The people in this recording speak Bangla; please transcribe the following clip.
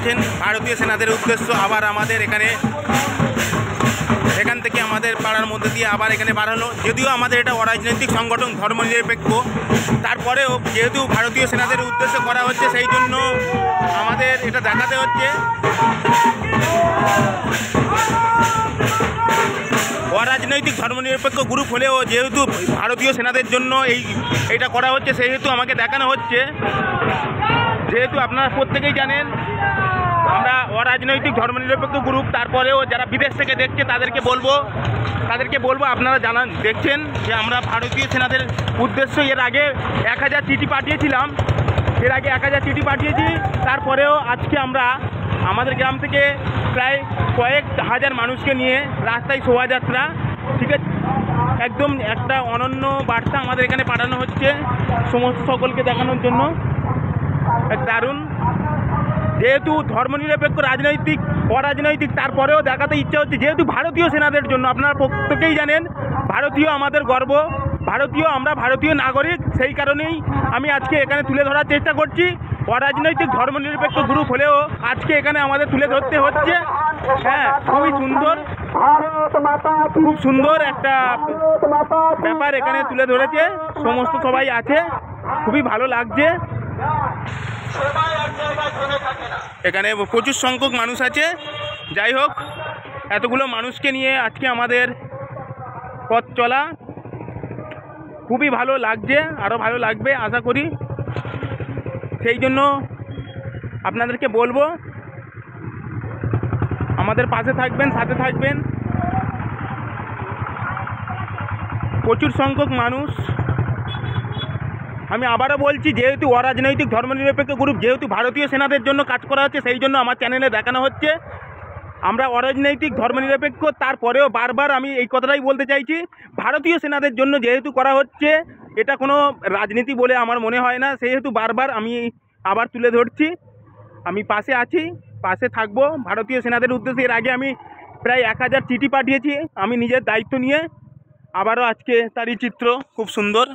পাচ্ছেন ভারতীয় সেনাদের উদ্দেশ্য আবার আমাদের এখান থেকে আমাদের পাড়ার মধ্যে দিয়ে আবার এখানে বাড়ানো। যদিও আমাদের এটা অরাজনৈতিক সংগঠন, ধর্মনিরপেক্ষ, তারপরেও যেহেতু ভারতীয় সেনাদের উদ্দেশ্য করা হচ্ছে সেই জন্য আমাদের এটা দেখাতে হচ্ছে। অরাজনৈতিক ধর্মনিরপেক্ষ গ্রুপ হলেও যেহেতু ভারতীয় সেনাদের জন্য এইটা করা হচ্ছে সেহেতু আমাকে দেখানো হচ্ছে। যেহেতু আপনারা প্রত্যেকেই জানেন আমরা অরাজনৈতিক ধর্মনিরপেক্ষ গ্রুপ, তারপরেও যারা বিদেশ থেকে দেখছে তাদেরকে বলবো আপনারা দেখছেন যে আমরা ভারতীয় সেনাদের উদ্দেশ্য এর আগে 1000 চিঠি পাঠিয়েছিলাম, তারপরেও আজকে আমরা আমাদের গ্রাম থেকে প্রায় কয়েক হাজার মানুষকে নিয়ে রাস্তায় শোভাযাত্রা, ঠিক আছে, একদম একটা অনন্য বার্তা আমাদের এখানে পাঠানো হচ্ছে সমস্ত সকলকে দেখানোর জন্য। দারুণ, যেহেতু ধর্মনিরপেক্ষ অরাজনৈতিক তারপরেও দেখাতে ইচ্ছা হচ্ছে যেহেতু ভারতীয় সেনাদের জন্য। আপনারা প্রত্যেকেই জানেন ভারতীয় আমাদের গর্ব, আমরা ভারতীয় নাগরিক, সেই কারণেই আমি আজকে এখানে তুলে ধরার চেষ্টা করছি। অরাজনৈতিক ধর্মনিরপেক্ষ গ্রুপ হলেও আজকে এখানে আমাদের তুলে ধরতে হচ্ছে। হ্যাঁ, খুব সুন্দর একটা ব্যাপার এখানে তুলে ধরেছে, সমস্ত সবাই আছে, খুবই ভালো লাগছে। এখানে প্রচুর সংখ্যক মানুষ আছে। যাই হোক, এতগুলো মানুষকে নিয়ে আজকে আমাদের পথ চলা খুবই ভালো লাগছে, আরও ভালো লাগবে আশা করি। সেই জন্য আপনাদেরকে বলবো আমাদের পাশে থাকবেন, সাথে থাকবেন। প্রচুর সংখ্যক মানুষ, আমি আবারও বলছি, যেহেতু অরাজনৈতিক ধর্মনিরপেক্ষ গ্রুপ, যেহেতু ভারতীয় সেনাদের জন্য কাজ করা হচ্ছে সেই জন্য আমার চ্যানেলে দেখানো হচ্ছে আমরা অরাজনৈতিক ধর্মনিরপেক্ষ। তারপরেও বারবার আমি এই কথাটাই বলতে চাইছি, ভারতীয় সেনাদের জন্য যেহেতু করা হচ্ছে, এটা কোনো রাজনীতি বলে আমার মনে হয় না, সেহেতু বারবার আমি আবার তুলে ধরছি। আমি পাশে আছি, পাশে থাকবো ভারতীয় সেনাদের উদ্দেশ্যে। এর আগে আমি প্রায় 1000 চিঠি পাঠিয়েছি আমি নিজের দায়িত্ব নিয়ে। আবারও আজকে তারই চিত্র, খুব সুন্দর।